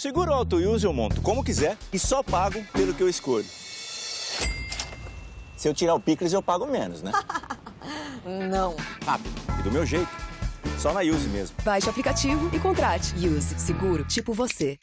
Seguro Auto Use eu monto como quiser e só pago pelo que eu escolho. Se eu tirar o picles, eu pago menos, né? Não. Rápido e do meu jeito. Só na Use mesmo. Baixe o aplicativo e contrate. Use. Seguro, tipo você.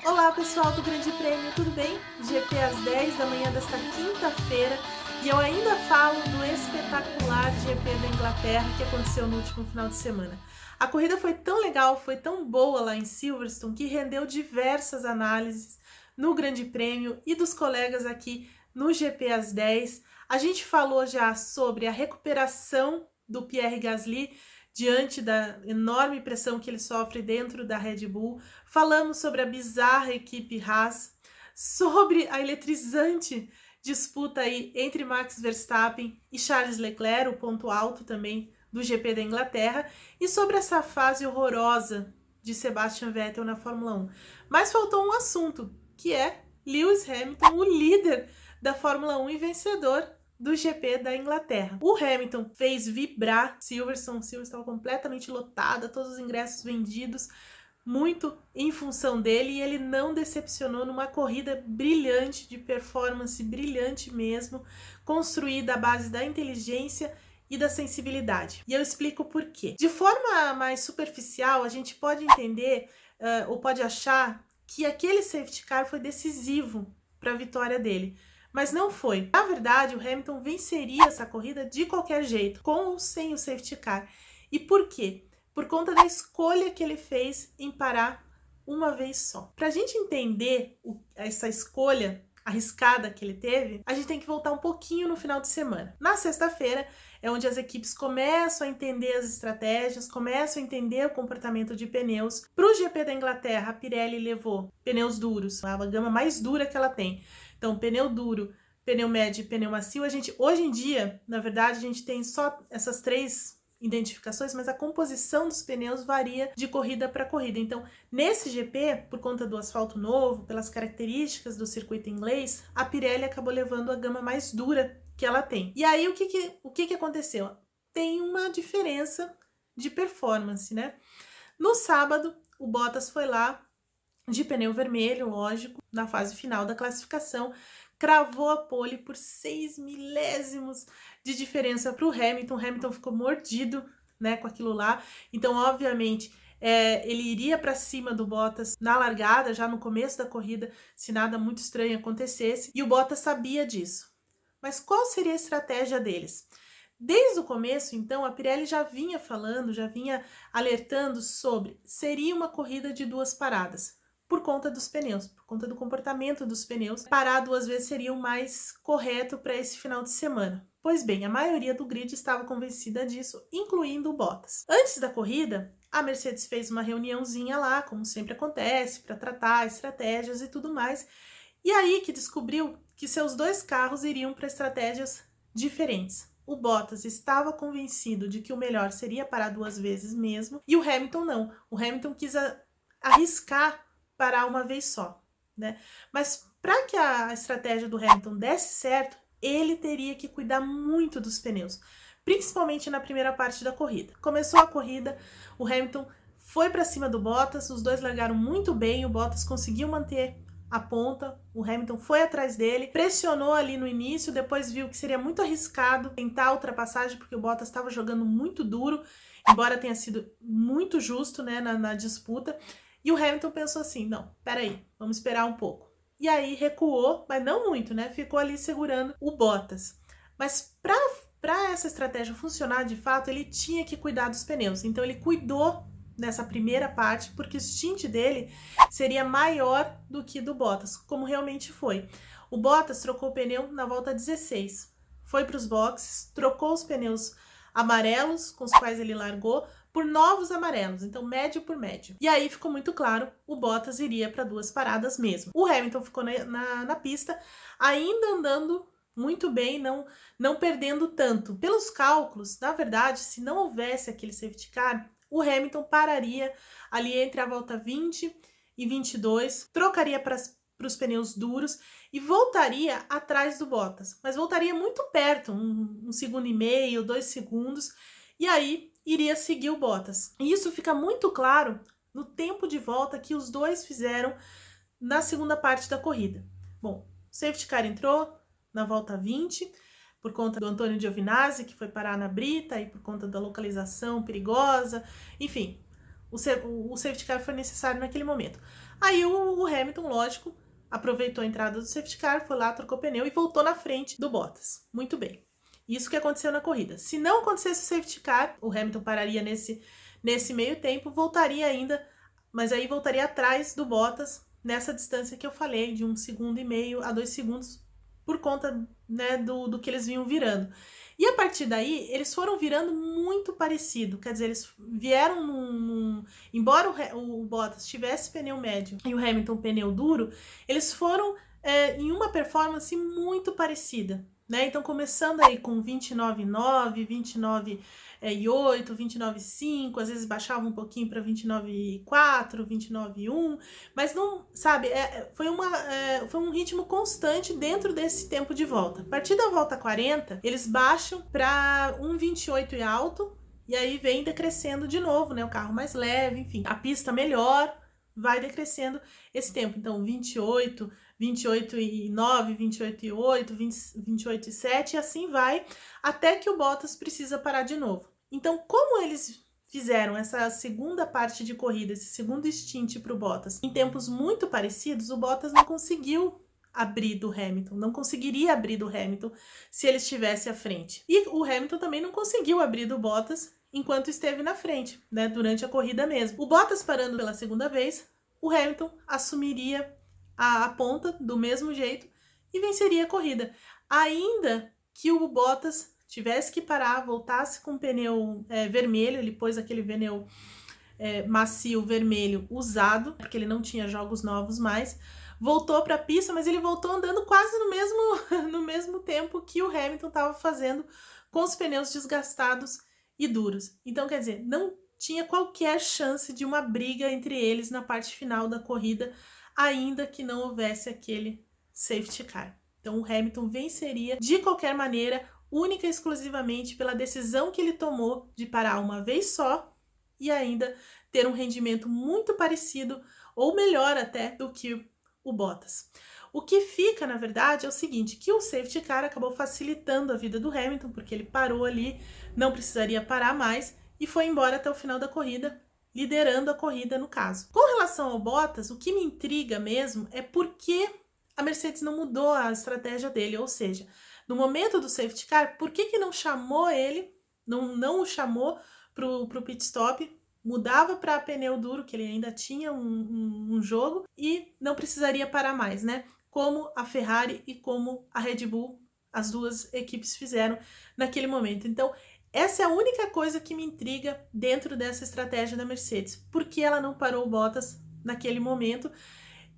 Olá pessoal do Grande Prêmio, tudo bem? GP às 10 da manhã desta quinta-feira e eu ainda falo do espetacular GP da Inglaterra que aconteceu no último final de semana. A corrida foi tão legal, foi tão boa lá em Silverstone que rendeu diversas análises no Grande Prêmio e dos colegas aqui no GP às 10. A gente falou já sobre a recuperação do Pierre Gasly diante da enorme pressão que ele sofre dentro da Red Bull. Falamos sobre a bizarra equipe Haas, sobre a eletrizante disputa aí entre Max Verstappen e Charles Leclerc, o ponto alto também do GP da Inglaterra, e sobre essa fase horrorosa de Sebastian Vettel na Fórmula 1. Mas faltou um assunto, que é Lewis Hamilton, o líder da Fórmula 1 e vencedor do GP da Inglaterra. O Hamilton fez vibrar Silverstone estava completamente lotada, todos os ingressos vendidos, muito em função dele, e ele não decepcionou numa corrida brilhante, de performance brilhante mesmo, construída à base da inteligência e da sensibilidade. E eu explico por quê. De forma mais superficial, a gente pode entender ou pode achar que aquele safety car foi decisivo para a vitória dele. Mas não foi. Na verdade, o Hamilton venceria essa corrida de qualquer jeito, com ou sem o safety car. E por quê? Por conta da escolha que ele fez em parar uma vez só. Para a gente entender essa escolha arriscada que ele teve, a gente tem que voltar um pouquinho no final de semana. Na sexta-feira é onde as equipes começam a entender as estratégias, começam a entender o comportamento de pneus. Para o GP da Inglaterra, a Pirelli levou pneus duros, a gama mais dura que ela tem. Então, pneu duro, pneu médio e pneu macio, hoje em dia, na verdade, a gente tem só essas três identificações, mas a composição dos pneus varia de corrida para corrida. Então, nesse GP, por conta do asfalto novo, pelas características do circuito inglês, a Pirelli acabou levando a gama mais dura que ela tem. E aí, o que aconteceu? Tem uma diferença de performance, né? No sábado, o Bottas foi lá, de pneu vermelho, lógico, na fase final da classificação, cravou a pole por 6 milésimos de diferença para o Hamilton. O Hamilton ficou mordido, né, com aquilo lá. Então, obviamente, ele iria para cima do Bottas na largada, já no começo da corrida, se nada muito estranho acontecesse. E o Bottas sabia disso. Mas qual seria a estratégia deles? Desde o começo, então, a Pirelli já vinha falando, já vinha alertando sobre seria uma corrida de duas paradas. Por conta dos pneus, por conta do comportamento dos pneus, parar duas vezes seria o mais correto para esse final de semana. Pois bem, a maioria do grid estava convencida disso, incluindo o Bottas. Antes da corrida, a Mercedes fez uma reuniãozinha lá, como sempre acontece, para tratar estratégias e tudo mais, e aí que descobriu que seus dois carros iriam para estratégias diferentes. O Bottas estava convencido de que o melhor seria parar duas vezes mesmo, e o Hamilton não. O Hamilton quis arriscar parar uma vez só, né? Mas para que a estratégia do Hamilton desse certo, ele teria que cuidar muito dos pneus, principalmente na primeira parte da corrida. Começou a corrida, o Hamilton foi para cima do Bottas, os dois largaram muito bem, o Bottas conseguiu manter a ponta, o Hamilton foi atrás dele, pressionou ali no início, depois viu que seria muito arriscado tentar a ultrapassagem, porque o Bottas estava jogando muito duro, embora tenha sido muito justo, né, na disputa. E o Hamilton pensou assim, não, peraí, vamos esperar um pouco. E aí recuou, mas não muito, né? Ficou ali segurando o Bottas. Mas para essa estratégia funcionar de fato, ele tinha que cuidar dos pneus. Então ele cuidou nessa primeira parte, porque o stint dele seria maior do que do Bottas, como realmente foi. O Bottas trocou o pneu na volta 16. Foi para os boxes, trocou os pneus amarelos com os quais ele largou por novos amarelos, então médio por médio. E aí ficou muito claro, o Bottas iria para duas paradas mesmo. O Hamilton ficou na pista, ainda andando muito bem, não perdendo tanto. Pelos cálculos, na verdade, se não houvesse aquele safety car, o Hamilton pararia ali entre a volta 20 e 22, trocaria para para os pneus duros e voltaria atrás do Bottas, mas voltaria muito perto, 1,5 segundo, 2 segundos, e aí iria seguir o Bottas. E isso fica muito claro no tempo de volta que os dois fizeram na segunda parte da corrida. Bom, o safety car entrou na volta 20, por conta do Antônio Giovinazzi, que foi parar na brita, e por conta da localização perigosa, enfim, o safety car foi necessário naquele momento. Aí o Hamilton, lógico, aproveitou a entrada do safety car, foi lá, trocou pneu e voltou na frente do Bottas. Muito bem. Isso que aconteceu na corrida. Se não acontecesse o safety car, o Hamilton pararia nesse meio tempo, voltaria ainda, mas aí voltaria atrás do Bottas, nessa distância que eu falei, de 1,5 segundo a 2 segundos, por conta, né, do que eles vinham virando. E a partir daí, eles foram virando muito parecido, quer dizer, eles vieram embora o Bottas tivesse pneu médio e o Hamilton pneu duro, eles foram em uma performance muito parecida, né? Então, começando aí com 29,9, 29,8, 29,5, às vezes baixava um pouquinho para 29,4, 29,1, mas não, sabe, foi um ritmo constante dentro desse tempo de volta. A partir da volta 40, eles baixam para 1,28 e alto, e aí vem decrescendo de novo, né? O carro mais leve, enfim, a pista melhor, vai decrescendo esse tempo. Então, 28, 28,9, 28,8, 28,7 e assim vai, até que o Bottas precisa parar de novo. Então, como eles fizeram essa segunda parte de corrida, esse segundo stint para o Bottas, em tempos muito parecidos, o Bottas não conseguiu abrir do Hamilton, não conseguiria abrir do Hamilton se ele estivesse à frente. E o Hamilton também não conseguiu abrir do Bottas enquanto esteve na frente, né, durante a corrida mesmo. O Bottas parando pela segunda vez, o Hamilton assumiria a ponta do mesmo jeito e venceria a corrida. Ainda que o Bottas tivesse que parar, voltasse com o pneu vermelho, ele pôs aquele pneu macio vermelho usado, porque ele não tinha jogos novos mais, voltou para a pista, mas ele voltou andando quase no mesmo tempo que o Hamilton estava fazendo com os pneus desgastados e duros. Então, quer dizer, não tinha qualquer chance de uma briga entre eles na parte final da corrida, ainda que não houvesse aquele safety car. Então, o Hamilton venceria de qualquer maneira, única e exclusivamente pela decisão que ele tomou de parar uma vez só e ainda ter um rendimento muito parecido ou melhor até do que o Bottas. O que fica, na verdade, é o seguinte, que o safety car acabou facilitando a vida do Hamilton, porque ele parou ali, não precisaria parar mais e foi embora até o final da corrida, liderando a corrida no caso. Com relação ao Bottas, o que me intriga mesmo é por que a Mercedes não mudou a estratégia dele, ou seja, no momento do safety car, por que não chamou ele, não o chamou pro pit stop, mudava para pneu duro, que ele ainda tinha um jogo, e não precisaria parar mais, né? Como a Ferrari e como a Red Bull, as duas equipes fizeram naquele momento. Então, essa é a única coisa que me intriga dentro dessa estratégia da Mercedes. Por que ela não parou o Bottas naquele momento?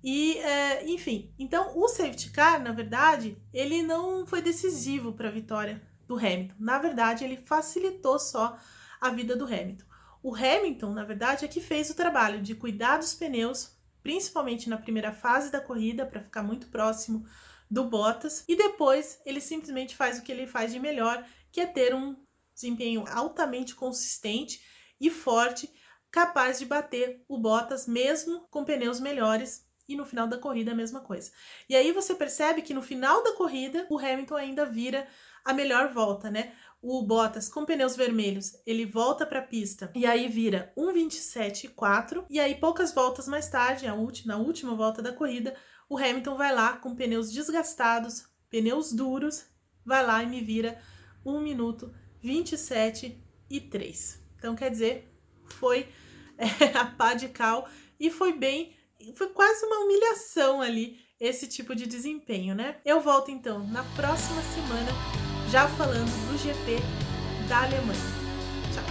E, enfim, então o safety car, na verdade, ele não foi decisivo para a vitória do Hamilton. Na verdade, ele facilitou só a vida do Hamilton. O Hamilton, na verdade, é que fez o trabalho de cuidar dos pneus, principalmente na primeira fase da corrida, para ficar muito próximo do Bottas, e depois ele simplesmente faz o que ele faz de melhor, que é ter um desempenho altamente consistente e forte, capaz de bater o Bottas mesmo com pneus melhores, e no final da corrida a mesma coisa. E aí você percebe que no final da corrida o Hamilton ainda vira a melhor volta, né? O Bottas com pneus vermelhos, ele volta para a pista e aí vira 1,27,4, e aí poucas voltas mais tarde, na última volta da corrida, o Hamilton vai lá com pneus desgastados, pneus duros, vai lá e me vira 1 minuto 27,3. Então, quer dizer, foi a pá de cal e foi quase uma humilhação ali esse tipo de desempenho, né? Eu volto então na próxima semana já falando do GP da Alemanha. Tchau!